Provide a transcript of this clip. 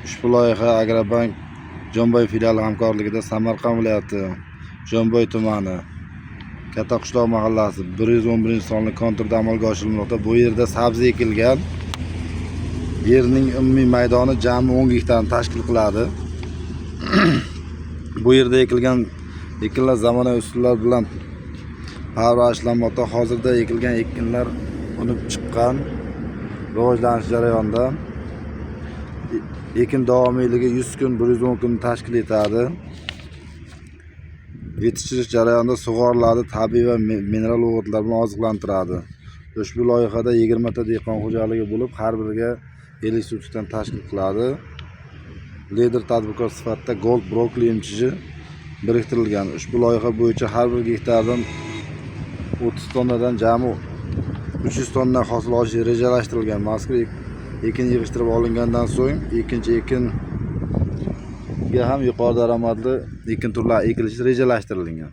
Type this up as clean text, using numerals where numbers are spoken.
Ushbu loyiha Agrobank Jomboy filiali hamkorligida Samarqand viloyati Jomboy tumani Kattaqishloq mahallasi 111-sonli konturda amalga oshirilmoqda. Bu yerda sabzi ekilgan. Yerning umumiy maydoni jami 10 gektarni tashkil qiladi. Bu yerda ekinlar zamonaviy usullar bilan parvarishlanmoqda. Hozirda ekilgan ekinlar unib chiqqan, rivojlanish jarayonida. Ekin davomiyligi 100 kun, 110 kun tashkil etadi. Yetishtirish jarayonida sug'oriladi, tabiiy va mineral o'g'itlar bilan oziqlantiradi. Ushbu loyihada 20 ta dehqon xo'jaligi bo'lib, har biriga 50 subsidiyadan tashkil qiladi. Lider tadbirkor sifatida Gold Brokoli emchishi biriktirilgan. Ushbu loyiha bo'yicha har bir gektardan 30 tonnadan jami 300 tonna hosil olish rejalashtirilgan. Mazkur ekin yig'ishtirib olingandan so'ng ikkinchi ekinga ham yuqori daromadli ekin turlari ekilishi rejalashtirilgan.